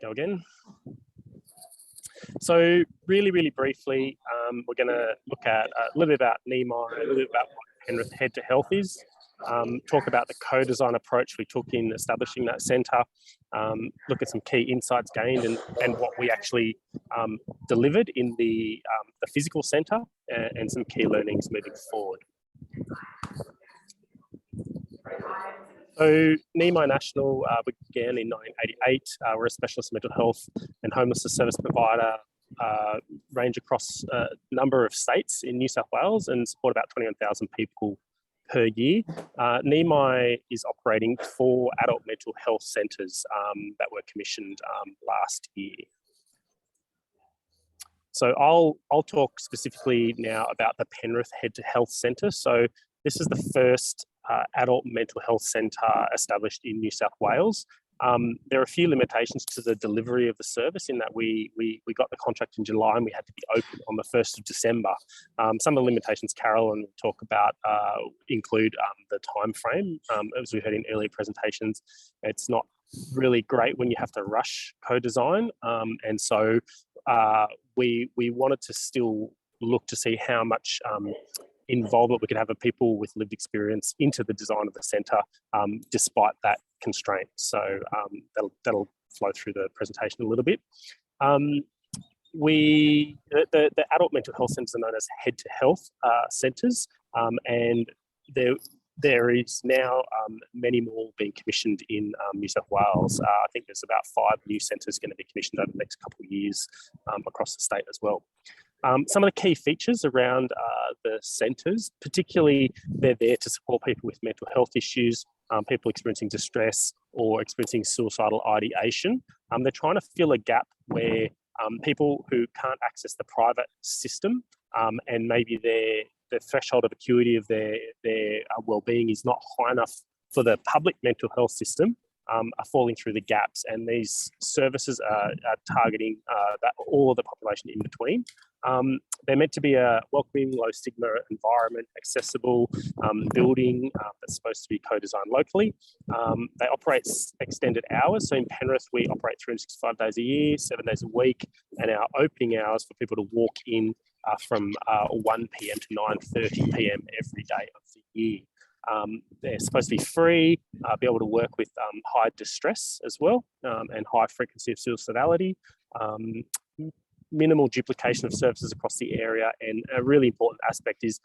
Go again. So really briefly, we're going to look at a little bit about Neami, a little bit about what Penrith Head to Health is, talk about the co-design approach we took in establishing that centre, look at some key insights gained and what we actually delivered in the physical centre, and some key learnings moving forward. So Neami National began in 1988. We're a specialist mental health and homelessness service provider, range across a number of states in New South Wales and support about 21,000 people per year. Neami is operating 4 adult mental health centres that were commissioned last year. So I'll talk specifically now about the Penrith Head to Health Centre. So this is the first adult mental health centre established in New South Wales. There are a few limitations to the delivery of the service in that we got the contract in July and we had to be open on the 1st of December. Some of the limitations Carolyn will talk about include the time frame. As we heard in earlier presentations, it's not really great when you have to rush co-design, and so we wanted to still look to see how much involvement we could have of people with lived experience into the design of the centre, despite that constraint. So that'll flow through the presentation a little bit. The adult mental health centres are known as Head to Health centres, and there is now many more being commissioned in New South Wales. I think there's about 5 new centres going to be commissioned over the next couple of years across the state as well. Some of the key features around the centres, particularly they're there to support people with mental health issues, people experiencing distress or experiencing suicidal ideation. They're trying to fill a gap where people who can't access the private system and maybe the threshold of acuity of their well-being is not high enough for the public mental health system, are falling through the gaps, and these services are targeting all of the population in between. They're meant to be a welcoming, low stigma environment, accessible building that's supposed to be co-designed locally. They operate extended hours. So in Penrith, we operate 365 days a year, 7 days a week, and our opening hours for people to walk in from 1 p.m. to 9:30 p.m. every day of the year. They're supposed to be free, be able to work with high distress as well, and high frequency of suicidality, minimal duplication of services across the area, and a really important aspect is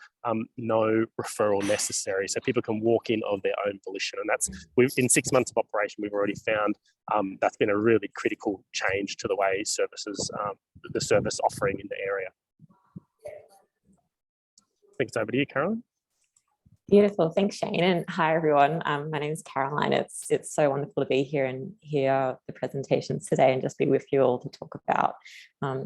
no referral necessary. So people can walk in of their own volition, and that's in 6 months of operation, we've already found that's been a really critical change to the way services, the service offering in the area. I think it's over to you, Caroline. Beautiful, thanks Shane, and hi everyone. My name is Caroline. It's so wonderful to be here and hear the presentations today and just be with you all to talk about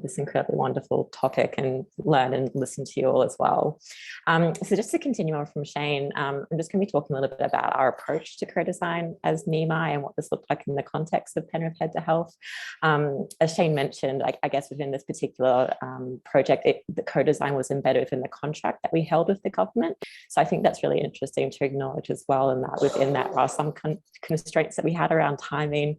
this incredibly wonderful topic and learn and listen to you all as well. So just to continue on from Shane, I'm just going to be talking a little bit about our approach to co-design as Neami and what this looked like in the context of Penrith Head to Health. As Shane mentioned, I guess within this particular project, the co-design was embedded within the contract that we held with the government. So I think that's really interesting to acknowledge as well, and that within that are some constraints that we had around timing.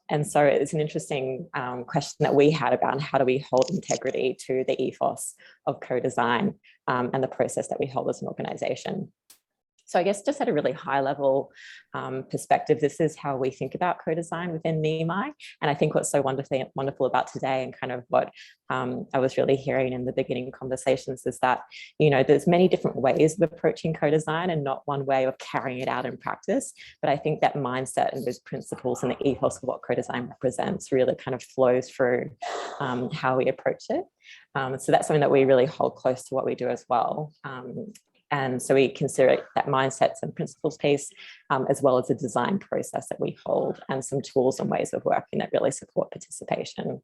And so it's an interesting question that we had about how do we hold integrity to the ethos of co-design and the process that we hold as an organisation. So I guess just at a really high level perspective, this is how we think about co-design within Neami. And I think what's so wonderful about today and kind of what I was really hearing in the beginning conversations is that, you know, there's many different ways of approaching co-design and not one way of carrying it out in practice. But I think that mindset and those principles and the ethos of what co-design represents really kind of flows through how we approach it. So that's something that we really hold close to what we do as well. And so we consider that mindsets and principles piece, as well as the design process that we hold and some tools and ways of working that really support participation.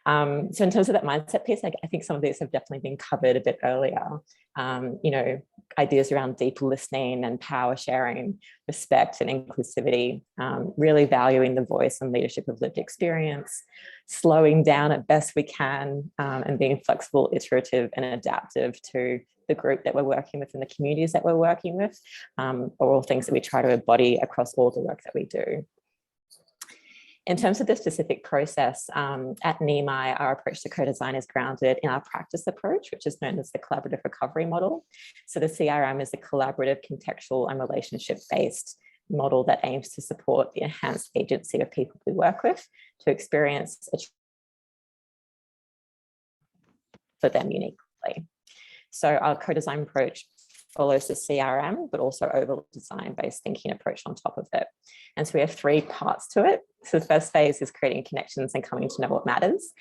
So in terms of that mindset piece, I think some of these have definitely been covered a bit earlier. You know, ideas around deep listening and power sharing, respect and inclusivity, really valuing the voice and leadership of lived experience, slowing down at best we can, and being flexible, iterative and adaptive to the group that we're working with and the communities that we're working with, are all things that we try to embody across all the work that we do. In terms of the specific process, at Neami, our approach to co-design is grounded in our practice approach, which is known as the collaborative recovery model. So the CRM is a collaborative, contextual and relationship-based model that aims to support the enhanced agency of people we work with to experience for them uniquely. So our co-design approach follows the CRM, but also overall design-based thinking approach on top of it. And so we have 3 parts to it. So the first phase is creating connections and coming to know what matters.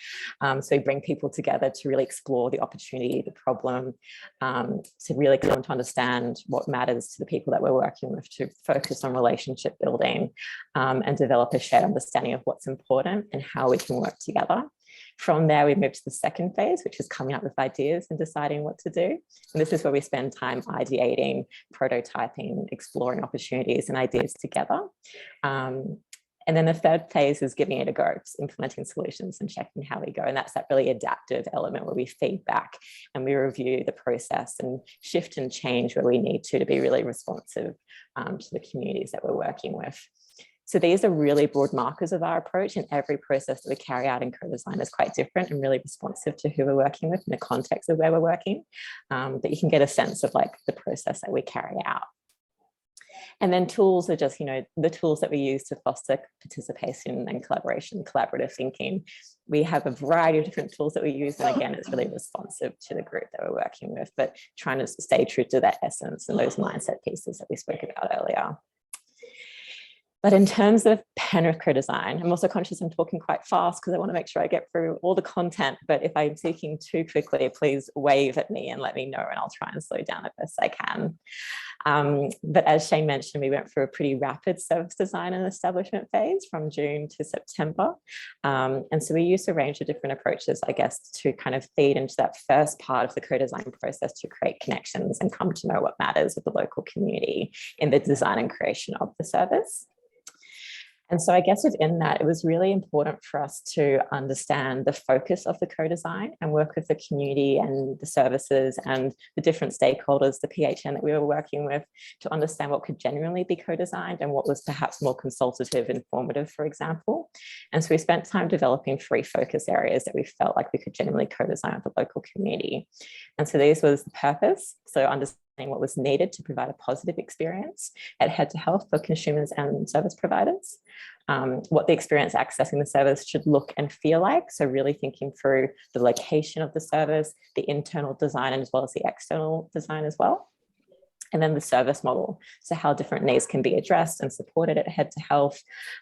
So we bring people together to really explore the opportunity, the problem, to really come to understand what matters to the people that we're working with, to focus on relationship building, and develop a shared understanding of what's important and how we can work together. From there, we move to the second phase, which is coming up with ideas and deciding what to do. And this is where we spend time ideating, prototyping, exploring opportunities and ideas together. And then the third phase is giving it a go, implementing solutions and checking how we go. And that's that really adaptive element where we feed back and we review the process and shift and change where we need to be really responsive to the communities that we're working with. So these are really broad markers of our approach, and every process that we carry out in co-design is quite different and really responsive to who we're working with in the context of where we're working. But you can get a sense of like the process that we carry out. And then tools are just, the tools that we use to foster participation and collaboration, collaborative thinking. We have a variety of different tools that we use. And again, it's really responsive to the group that we're working with, but trying to stay true to that essence and those mindset pieces that we spoke about earlier. But in terms of Penrith co-design, I'm also conscious I'm talking quite fast because I want to make sure I get through all the content. But if I'm speaking too quickly, please wave at me and let me know, and I'll try and slow down as best I can. But as Shane mentioned, we went through a pretty rapid service design and establishment phase from June to September. And so we used a range of different approaches, I guess, to kind of feed into that first part of the co-design process to create connections and come to know what matters with the local community in the design and creation of the service. And so I guess within that, it was really important for us to understand the focus of the co-design and work with the community and the services and the different stakeholders, the PHN that we were working with, to understand what could genuinely be co-designed and what was perhaps more consultative, informative, for example. And so we spent time developing 3 focus areas that we felt like we could genuinely co-design with the local community. And so these was the purpose, so understanding what was needed to provide a positive experience at Head to Health for consumers and service providers, what the experience accessing the service should look and feel like. So really thinking through the location of the service, the internal design, as well as the external design as well. And then the service model, so how different needs can be addressed and supported at Head to Health,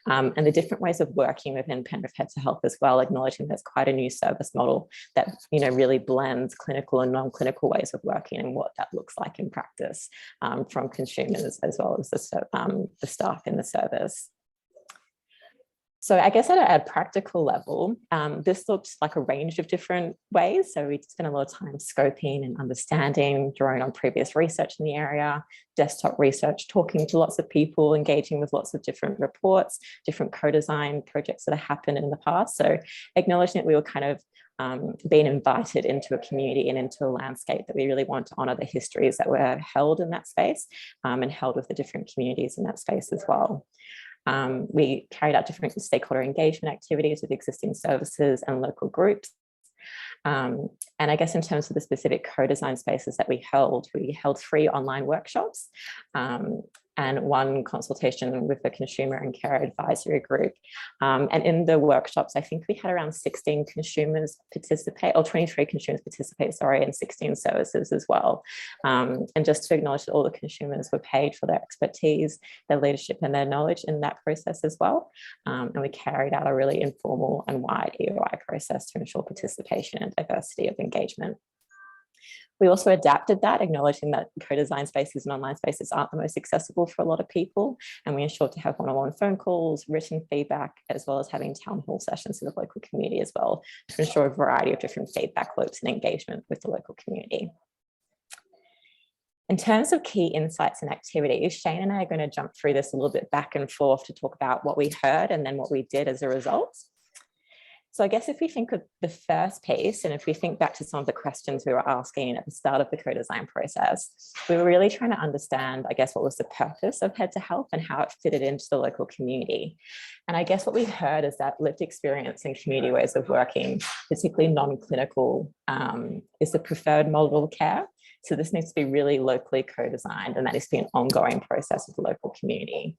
and the different ways of working within Penrith Head to Health as well, acknowledging there's quite a new service model that really blends clinical and non-clinical ways of working and what that looks like in practice from consumers as well as the staff in the service. So I guess at a practical level, this looks like a range of different ways. So we spent a lot of time scoping and understanding, drawing on previous research in the area, desktop research, talking to lots of people, engaging with lots of different reports, different co-design projects that have happened in the past. So acknowledging that we were kind of being invited into a community and into a landscape that we really want to honour the histories that were held in that space and held with the different communities in that space as well. We carried out different stakeholder engagement activities with existing services and local groups. And I guess in terms of the specific co-design spaces that we held 3 online workshops and 1 consultation with the consumer and care advisory group. And in the workshops, I think we had around 16 consumers participate, or 23 consumers participate, sorry, and 16 services as well. And just to acknowledge that all the consumers were paid for their expertise, their leadership and their knowledge in that process as well. And we carried out a really informal and wide EOI process to ensure participation and diversity of engagement. We also adapted that, acknowledging that co-design spaces and online spaces aren't the most accessible for a lot of people. And we ensured to have one-on-one phone calls, written feedback, as well as having town hall sessions with the local community as well, to ensure a variety of different feedback loops and engagement with the local community. In terms of key insights and activities, Shane and I are going to jump through this a little bit back and forth to talk about what we heard and then what we did as a result. So I guess if we think of the first piece, and if we think back to some of the questions we were asking at the start of the co-design process, we were really trying to understand, I guess, what was the purpose of Head to Health and how it fitted into the local community. And I guess what we heard is that lived experience and community ways of working, particularly non-clinical, is the preferred model of care. So this needs to be really locally co-designed, and that needs to be an ongoing process with the local community.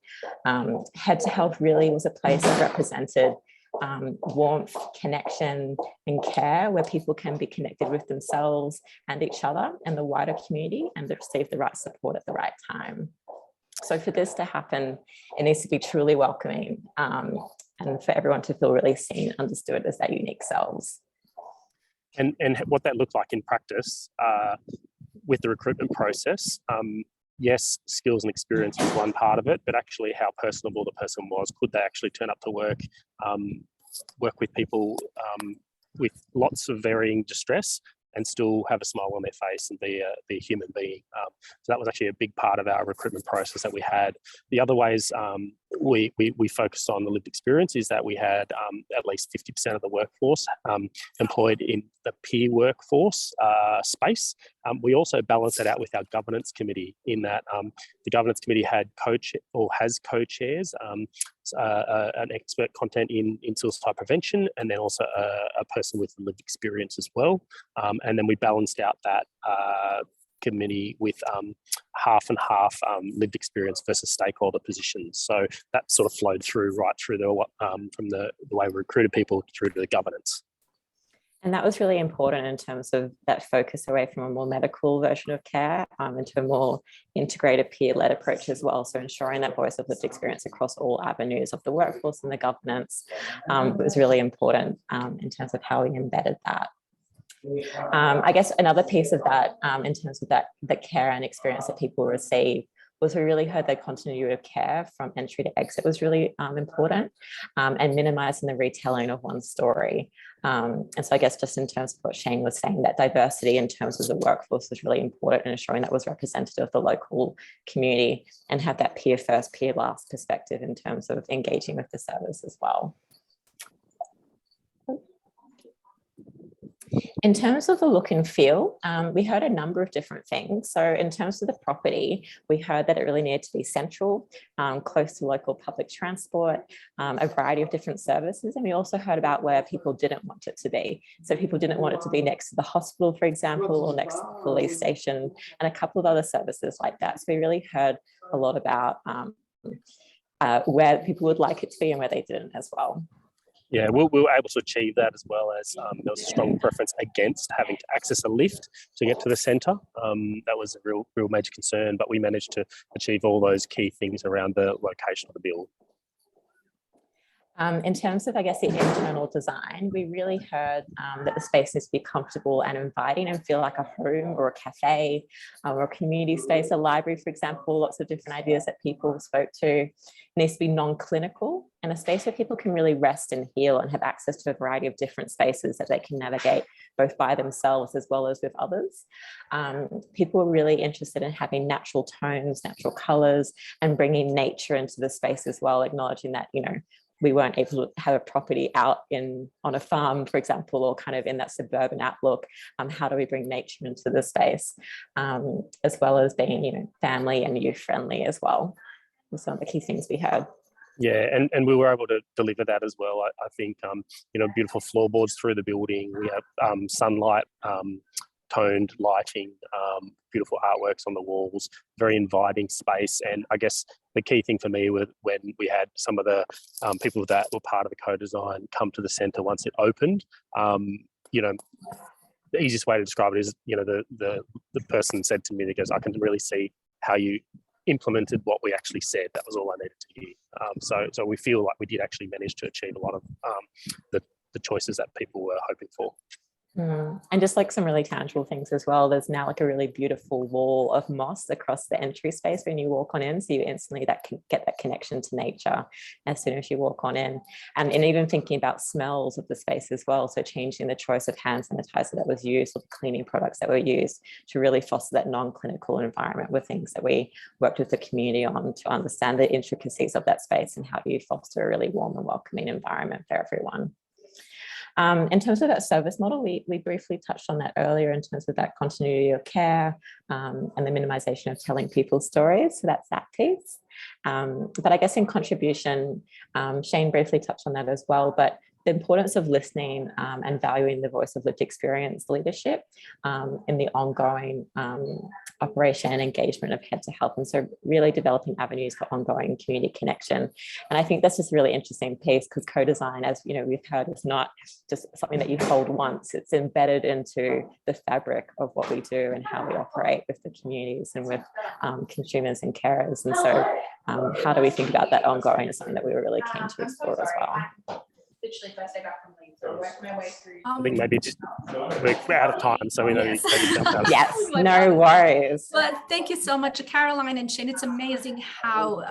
Head to Health really was a place that represented warmth, connection, and care, where people can be connected with themselves and each other and the wider community and receive the right support at the right time. So for this to happen, it needs to be truly welcoming, and for everyone to feel really seen and understood as their unique selves. And what that looked like in practice with the recruitment process, yes, skills and experience was one part of it, but actually how personable the person was. Could they actually turn up to work, work with people with lots of varying distress and still have a smile on their face and be a human being. So that was actually a big part of our recruitment process that we had. The other ways we focused on the lived experience is that we had at least 50% of the workforce employed in the peer workforce space. We also balanced it out with our governance committee in that the governance committee had has co-chairs, an expert content in suicide prevention, and then also a person with lived experience as well. And then we balanced out that committee with half and half lived experience versus stakeholder positions. So that sort of flowed through right through from the way we recruited people through to the governance. And that was really important in terms of that focus away from a more medical version of care into a more integrated peer-led approach as well. So ensuring that voice of lived experience across all avenues of the workforce and the governance was really important in terms of how we embedded that. I guess another piece of that in terms of the care and experience that people receive was we really heard that continuity of care from entry to exit was really important, and minimizing the retelling of one story. And so I guess just in terms of what Shane was saying, that diversity in terms of the workforce was really important in ensuring that was representative of the local community and have that peer first, peer last perspective in terms of engaging with the service as well. In terms of the look and feel, we heard a number of different things. So in terms of the property, we heard that it really needed to be central, close to local public transport, a variety of different services. And we also heard about where people didn't want it to be. So people didn't want it to be next to the hospital, for example, or next to the police station, and a couple of other services like that. So we really heard a lot about where people would like it to be and where they didn't as well. Yeah, we were able to achieve that, as well as there was a strong preference against having to access a lift to get to the centre. That was a real major concern, but we managed to achieve all those key things around the location of the build. In terms of, I guess, the internal design, we really heard that the space needs to be comfortable and inviting and feel like a home or a cafe or a community space, a library, for example. Lots of different ideas that people spoke to. It needs to be non-clinical and a space where people can really rest and heal and have access to a variety of different spaces that they can navigate both by themselves as well as with others. People were really interested in having natural tones, natural colours, and bringing nature into the space as well, acknowledging that, you know, we weren't able to have a property out on a farm, for example, or kind of in that suburban outlook. How do we bring nature into the space, as well as being, you know, family and youth friendly as well? Was some of the key things we had. Yeah, and we were able to deliver that as well. I think, you know, beautiful floorboards through the building. We have sunlight, toned lighting, beautiful artworks on the walls, very inviting space. And I guess the key thing for me was when we had some of the people that were part of the co-design come to the centre once it opened. You know, the easiest way to describe it is, you know, the person said to me, he goes, "I can really see how you implemented what we actually said. That was all I needed to hear." So we feel like we did actually manage to achieve a lot of the choices that people were hoping for. And just like some really tangible things as well, there's now like a really beautiful wall of moss across the entry space when you walk on in, so you instantly get that connection to nature as soon as you walk on in. And even thinking about smells of the space as well, so changing the choice of hand sanitizer that was used or the cleaning products that were used to really foster that non-clinical environment were things that we worked with the community on to understand the intricacies of that space and how do you foster a really warm and welcoming environment for everyone. In terms of that service model, we briefly touched on that earlier in terms of that continuity of care and the minimization of telling people's stories. So that's that piece. But I guess in contribution, Shane briefly touched on that as well, but the importance of listening and valuing the voice of lived experience leadership in the ongoing operation and engagement of Head to Health. And so really developing avenues for ongoing community connection. And I think that's just a really interesting piece because co-design, as you know, we've heard, is not just something that you hold once, it's embedded into the fabric of what we do and how we operate with the communities and with consumers and carers. And so how do we think about that ongoing is something that we were really keen to explore as well. Literally first day back from leave, so I worked my way through. I think maybe just we're out of time, so we know Yes. maybe jump out. Yes, no worries. But thank you so much, Caroline and Shane. It's amazing how,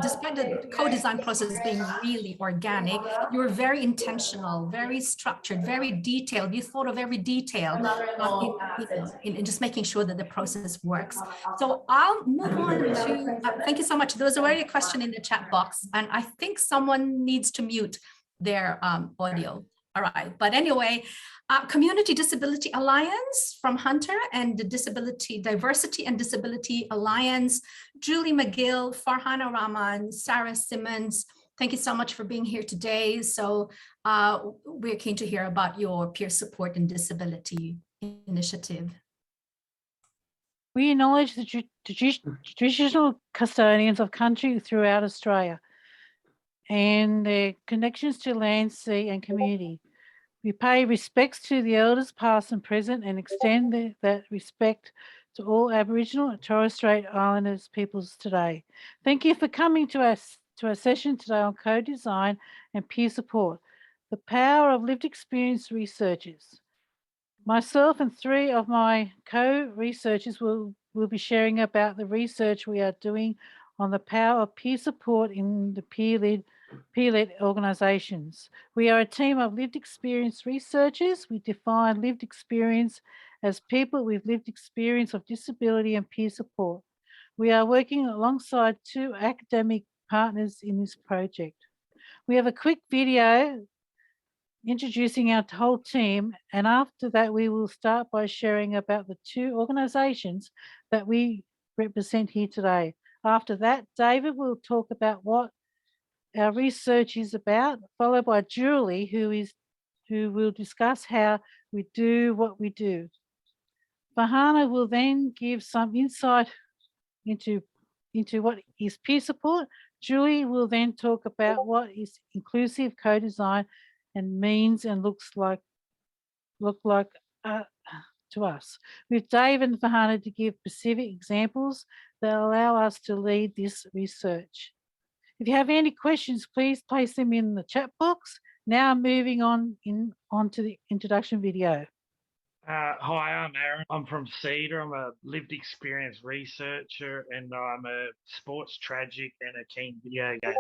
despite the co-design process being really organic, you were very intentional, very structured, very detailed. You thought of every detail in just making sure that the process works. So I'll move on to, thank you so much. There was already a question in the chat box, and I think someone needs to mute their audio. All right, but anyway, Community Disability Alliance from Hunter and the Diversity and Disability Alliance, Julie McGill, Farhana Rahman, Sarah Simmons, thank you so much for being here today. So we're keen to hear about your peer support and disability initiative. We acknowledge the traditional custodians of country throughout Australia and their connections to land, sea and community. We pay respects to the elders past and present and extend that respect to all Aboriginal and Torres Strait Islanders peoples today. Thank you for coming to our session today on co-design and peer support, the power of lived experience researchers. Myself and three of my co-researchers will be sharing about the research we are doing on the power of peer support in the peer-led organisations. We are a team of lived experience researchers. We define lived experience as people with lived experience of disability and peer support. We are working alongside two academic partners in this project. We have a quick video introducing our whole team, and after that we will start by sharing about the two organisations that we represent here today. After that, David will talk about what our research is about, followed by Julie, who will discuss how we do what we do. Farhana will then give some insight into what is peer support. Julie will then talk about what is inclusive co-design and means and look like to us, with Dave and Farhana to give specific examples that allow us to lead this research. If you have any questions, please place them in the chat box. Now moving on to the introduction video. Hi, I'm Aaron. I'm from CEDA. I'm a lived experience researcher and I'm a sports tragic and a keen video gamer.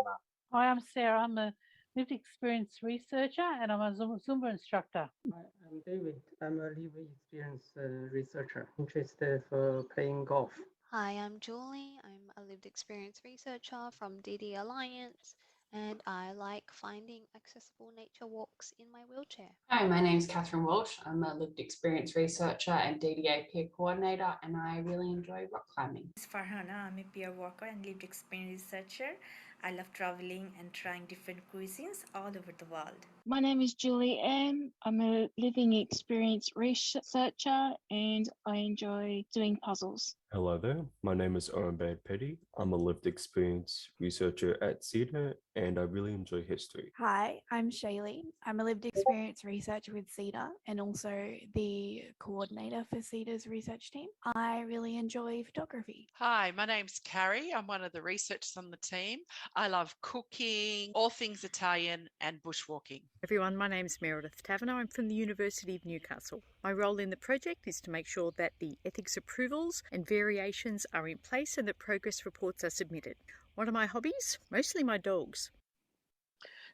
Hi, I'm Sarah. I'm a lived experience researcher and I'm a Zumba instructor. Hi, I'm David. I'm a lived experience researcher interested for playing golf. Hi, I'm Julie. I'm a lived experience researcher from DDAlliance, and I like finding accessible nature walks in my wheelchair. Hi, my name's Catherine Walsh. I'm a lived experience researcher and DDA peer coordinator, and I really enjoy rock climbing. This is Farhana. I'm a peer worker and lived experience researcher. I love traveling and trying different cuisines all over the world. My name is Julie Ann. I'm a living experience researcher and I enjoy doing puzzles. Hello there, my name is Owen Petty. I'm a lived experience researcher at CEDA and I really enjoy history. Hi, I'm Shaylee. I'm a lived experience researcher with CEDA and also the coordinator for CEDA's research team. I really enjoy photography. Hi, my name's Carrie. I'm one of the researchers on the team. I love cooking, all things Italian and bushwalking. Everyone, my name is Meredith Taverner. I'm from the University of Newcastle. My role in the project is to make sure that the ethics approvals and variations are in place and that progress reports are submitted. What are my hobbies? Mostly my dogs.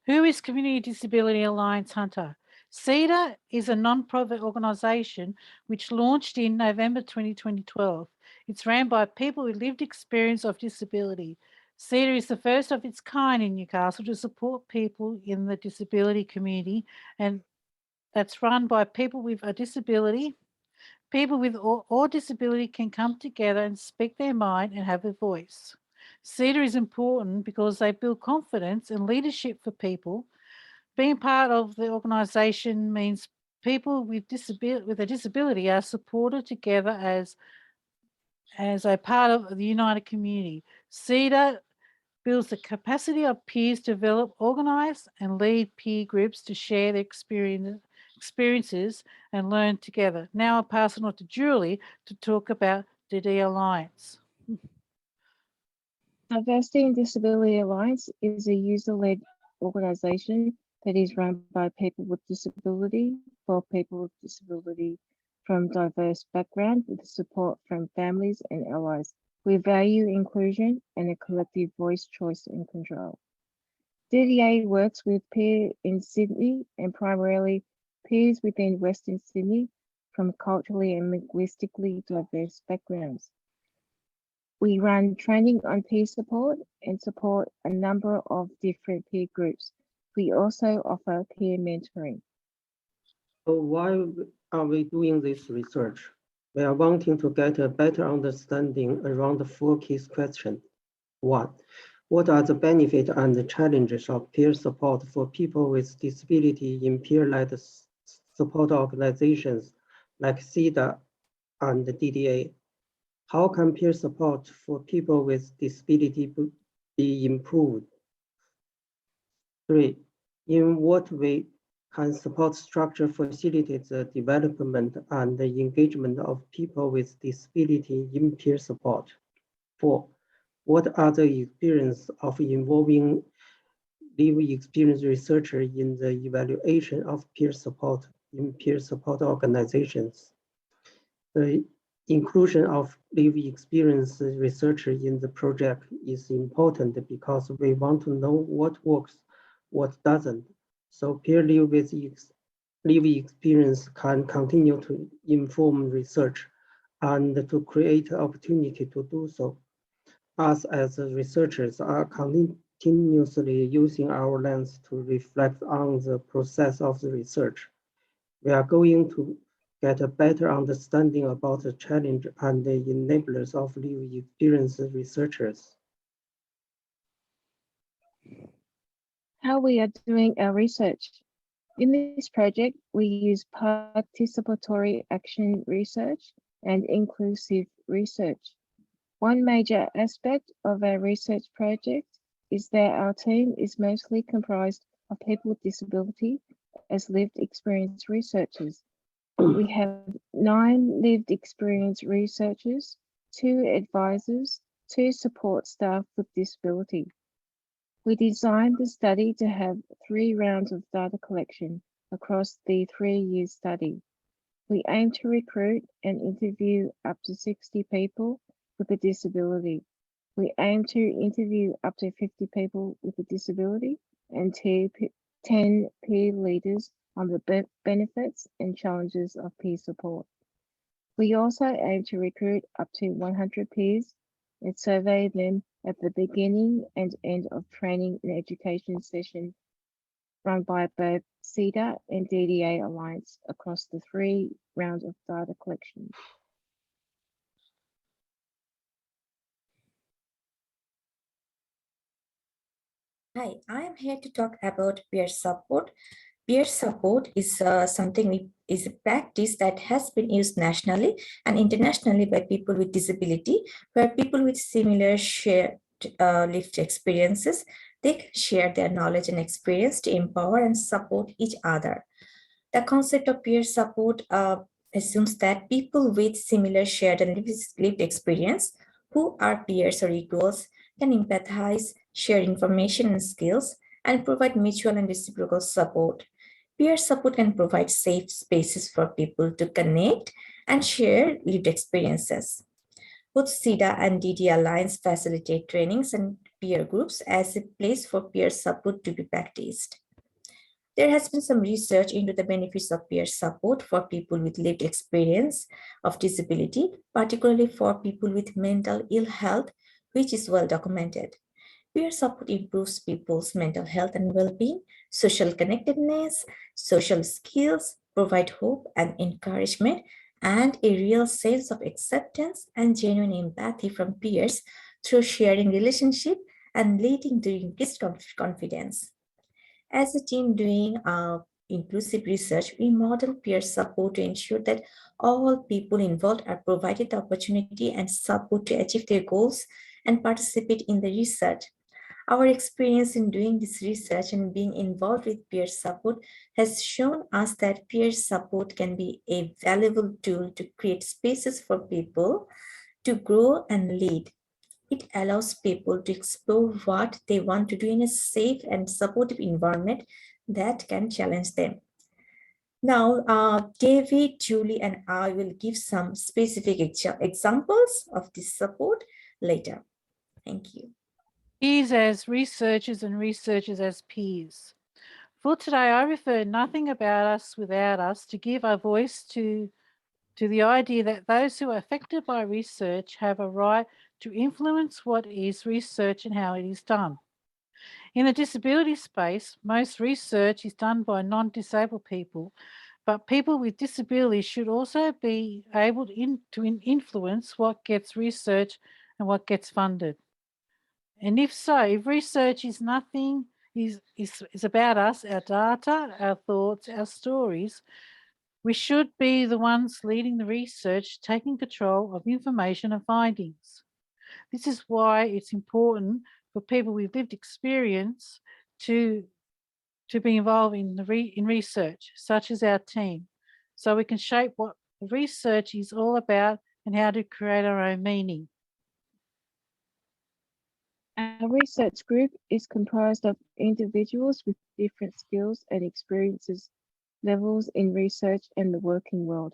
Who is Community Disability Alliance Hunter? CEDA is a non-profit organisation which launched in November 2012. It's ran by people with lived experience of disability. CEDA is the first of its kind in Newcastle to support people in the disability community, and that's run by people with a disability. People with all disability can come together and speak their mind and have a voice. CEDA is important because they build confidence and leadership for people. Being part of the organisation means people with a disability are supported together as a part of the united community. CEDA builds the capacity of peers to develop, organise and lead peer groups to share their experiences and learn together. Now I'll pass it on to Julie to talk about DDAlliance. Diversity and Disability Alliance is a user-led organisation that is run by people with disability for people with disability from diverse backgrounds with support from families and allies. We value inclusion and a collective voice, choice and control. DDA works with peers in Sydney and primarily peers within Western Sydney from culturally and linguistically diverse backgrounds. We run training on peer support and support a number of different peer groups. We also offer peer mentoring. So why are we doing this research? We are wanting to get a better understanding around the 4 key questions. 1. What are the benefits and the challenges of peer support for people with disability in peer-led support organizations like CEDA and DDA? How can peer support for people with disability be improved? 3. In what way can support structure facilitate the development and the engagement of people with disability in peer support? 4. What are the experiences of involving lived experience researchers in the evaluation of peer support in peer support organizations? The inclusion of lived experience researchers in the project is important because we want to know what works, what doesn't. So peer lived experience can continue to inform research and to create opportunity to do so. Us as researchers are continuously using our lens to reflect on the process of the research. We are going to get a better understanding about the challenge and the enablers of lived experience researchers. How we are doing our research. In this project, we use participatory action research and inclusive research. One major aspect of our research project is that our team is mostly comprised of people with disability as lived experience researchers. We have 9 lived experience researchers, 2 advisors, 2 support staff with disability. We designed the study to have 3 rounds of data collection across the 3-year study. We aim to recruit and interview up to 60 people with a disability. We aim to interview up to 50 people with a disability and 10 peer leaders on the benefits and challenges of peer support. We also aim to recruit up to 100 peers and survey them at the beginning and end of training and education session run by both CEDA and DDAlliance across the 3 rounds of data collection. Hi, I am here to talk about peer support. Peer support is is a practice that has been used nationally and internationally by people with disability, where people with similar shared lived experiences, they can share their knowledge and experience to empower and support each other. The concept of peer support assumes that people with similar shared and lived experience, who are peers or equals, can empathize, share information and skills, and provide mutual and reciprocal support. Peer support can provide safe spaces for people to connect and share lived experiences. Both CEDA and DDAlliance facilitate trainings and peer groups as a place for peer support to be practiced. There has been some research into the benefits of peer support for people with lived experience of disability, particularly for people with mental ill health, which is well documented. Peer support improves people's mental health and well-being, social connectedness, social skills, provide hope and encouragement, and a real sense of acceptance and genuine empathy from peers through sharing relationship and leading to increased confidence. As a team doing inclusive research, we model peer support to ensure that all people involved are provided the opportunity and support to achieve their goals and participate in the research. Our experience in doing this research and being involved with peer support has shown us that peer support can be a valuable tool to create spaces for people to grow and lead. It allows people to explore what they want to do in a safe and supportive environment that can challenge them. Now, David, Julie, and I will give some specific examples of this support later. Thank you. Peers as researchers and researchers as peers. For today, I refer nothing about us without us to give a voice to the idea that those who are affected by research have a right to influence what is research and how it is done. In the disability space, most research is done by non-disabled people, but people with disabilities should also be able to influence what gets researched and what gets funded. And if so, if research is nothing, is about us, our data, our thoughts, our stories, we should be the ones leading the research, taking control of information and findings. This is why it's important for people with lived experience to be involved in research, such as our team, so we can shape what the research is all about and how to create our own meaning. Our research group is comprised of individuals with different skills and experiences levels in research and the working world.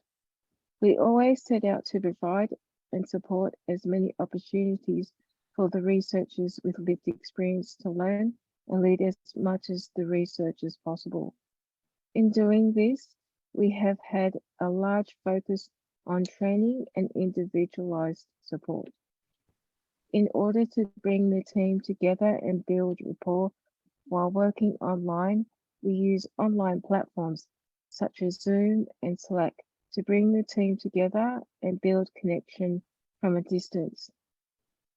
We always set out to provide and support as many opportunities for the researchers with lived experience to learn and lead as much as the research as possible. In doing this, we have had a large focus on training and individualized support. In order to bring the team together and build rapport while working online, we use online platforms such as Zoom and Slack to bring the team together and build connection from a distance.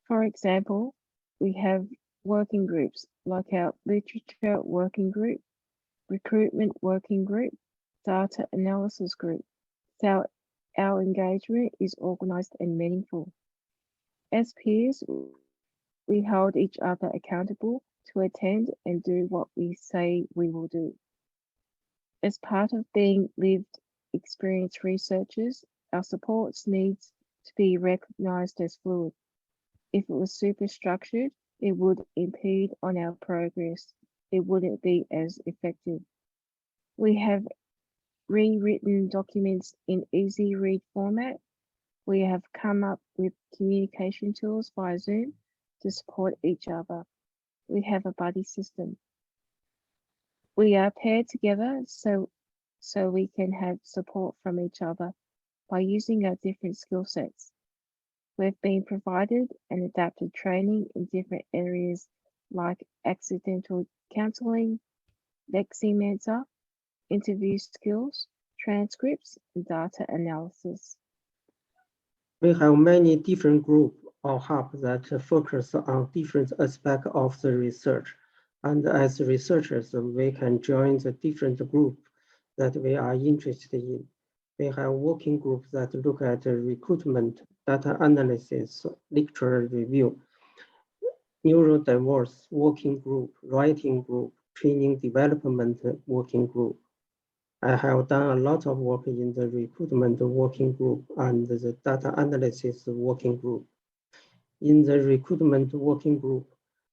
For example, we have working groups like our literature working group, recruitment working group, data analysis group, so our engagement is organized and meaningful. As peers, we hold each other accountable to attend and do what we say we will do. As part of being lived experience researchers, our supports needs to be recognized as fluid. If it was super structured, it would impede on our progress. It wouldn't be as effective. We have rewritten documents in easy read format. We have come up with communication tools via Zoom to support each other. We have a buddy system. We are paired together so we can have support from each other by using our different skill sets. We've been provided and adapted training in different areas like accidental counselling, Leximancer, interview skills, transcripts, and data analysis. We have many different groups or hubs that focus on different aspects of the research. And as researchers, we can join the different groups that we are interested in. We have working groups that look at recruitment, data analysis, lecture review, neurodiverse working group, writing group, training development working group. I have done a lot of work in the recruitment working group and the data analysis working group. In the recruitment working group,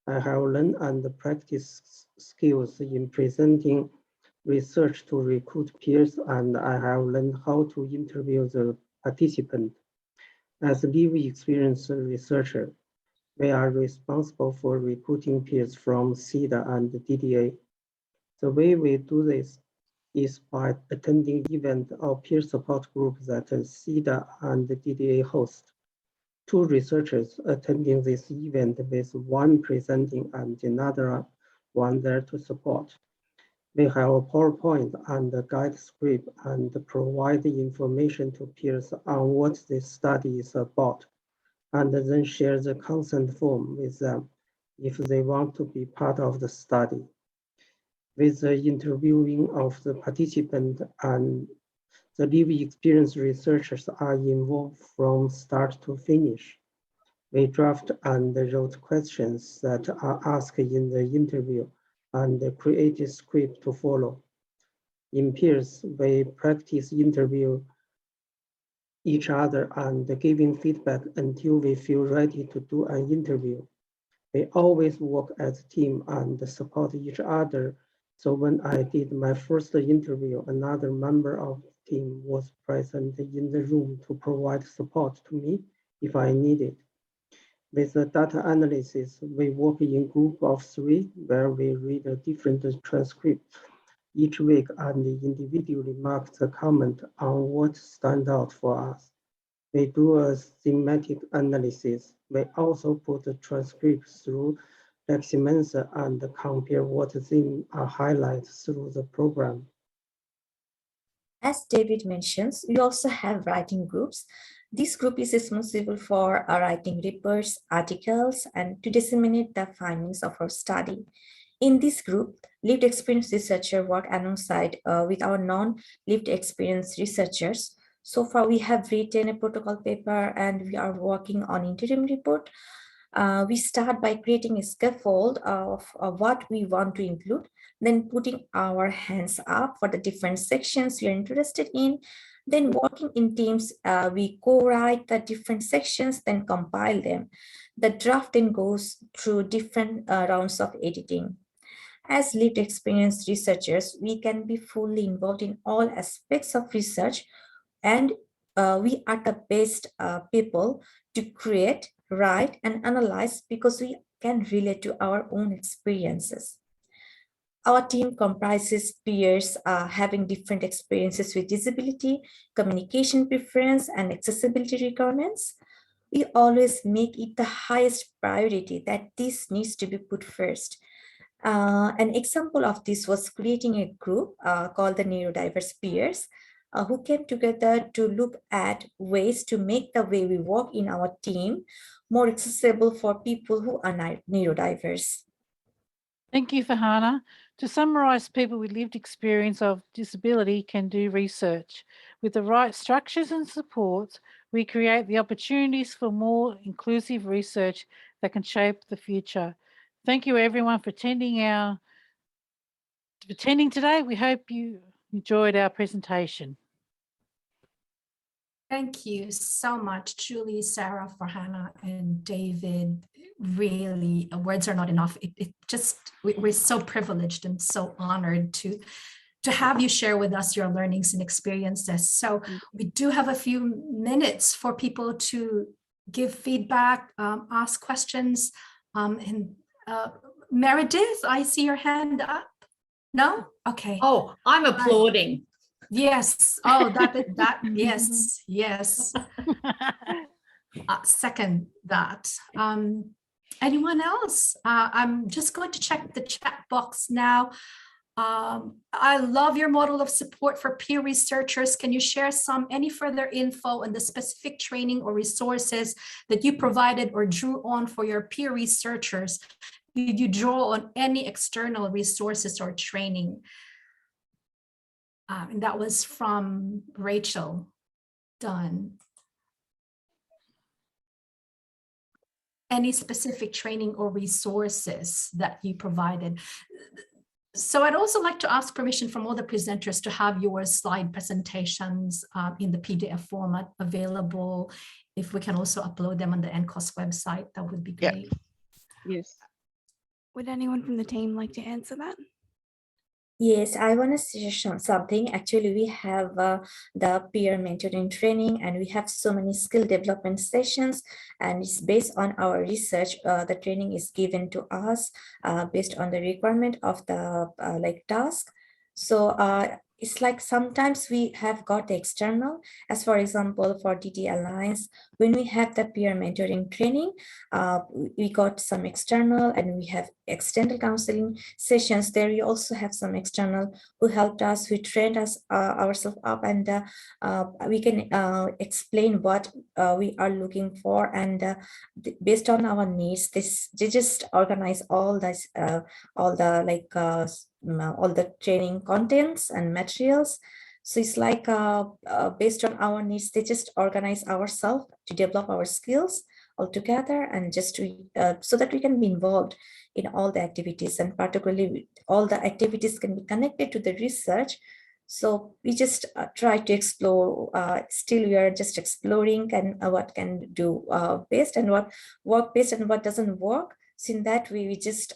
I have learned and practiced skills in presenting research to recruit peers, and I have learned how to interview the participant. As a lived experience researcher, we are responsible for recruiting peers from CDA and DDA. The way we do this is by attending events or peer support groups that CDA and DDA host. two researchers attending this event with one presenting and another one there to support. We have a PowerPoint and a guide script and provide the information to peers on what this study is about, and then share the consent form with them if they want to be part of the study. With the interviewing of the participant and the lived experience researchers are involved from start to finish. We draft and wrote questions that are asked in the interview and create a script to follow. In peers, we practice interview each other and giving feedback until we feel ready to do an interview. We always work as a team and support each other. So when I did my first interview, another member of the team was present in the room to provide support to me if I needed. With the data analysis, we work in group of 3 where we read a different transcript each week and individually mark the comment on what stands out for us. We do a thematic analysis. We also put the transcript through Leximensa and compare what themes are highlighted through the program. As David mentions, we also have writing groups. This group is responsible for writing reports, articles, and to disseminate the findings of our study. In this group, lived experience researchers work alongside with our non-lived experience researchers. So far, we have written a protocol paper and we are working on interim report. We start by creating a scaffold of what we want to include, then putting our hands up for the different sections we are interested in. Then working in teams, we co-write the different sections, then compile them. The draft then goes through different rounds of editing. As lived experience researchers, we can be fully involved in all aspects of research, and we are the best people to create, write, and analyze because we can relate to our own experiences. Our team comprises peers having different experiences with disability, communication preference, and accessibility requirements. We always make it the highest priority that this needs to be put first. An example of this was creating a group called the Neurodiverse Peers, who came together to look at ways to make the way we work in our team more accessible for people who are neurodiverse. Thank you, Farhana. To summarise, people with lived experience of disability can do research. With the right structures and supports, we create the opportunities for more inclusive research that can shape the future. Thank you, everyone, for attending today. We hope you enjoyed our presentation. Thank you so much, Julie, Sarah, Farhana, and David. Really, words are not enough. We're so privileged and so honored to have you share with us your learnings and experiences. So we do have a few minutes for people to give feedback, ask questions. Meredith, I see your hand up. No? Okay. Oh, I'm applauding. Yes. Oh, that yes. Second that. Anyone else? I'm just going to check the chat box now. I love your model of support for peer researchers. Can you share any further info on the specific training or resources that you provided or drew on for your peer researchers? Did you draw on any external resources or training? And that was from Rachel Dunn. Any specific training or resources that you provided? So I'd also like to ask permission from all the presenters to have your slide presentations in the PDF format available. If we can also upload them on the NCOS website, that would be great. Yes. Would anyone from the team like to answer that? Yes, I want to share something. Actually, we have the peer mentoring training, and we have so many skill development sessions, and it's based on our research. The training is given to us based on the requirement of the task. So it's like sometimes we have got the external, as for example, for DDAlliance, when we have the peer mentoring training, we got some external, and we have external counseling sessions. There we also have some external who helped us, who trained us ourselves up, and we can explain what we are looking for, and based on our needs, they just organize all this, all the training contents and materials. So it's like based on our needs, they just organize ourselves to develop our skills all together, and just to so that we can be involved in all the activities, and particularly all the activities can be connected to the research. So we just try to explore, still we are just exploring, and what can do best, and what work best, and what doesn't work. So in that way, we just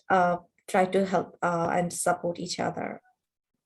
try to help and support each other.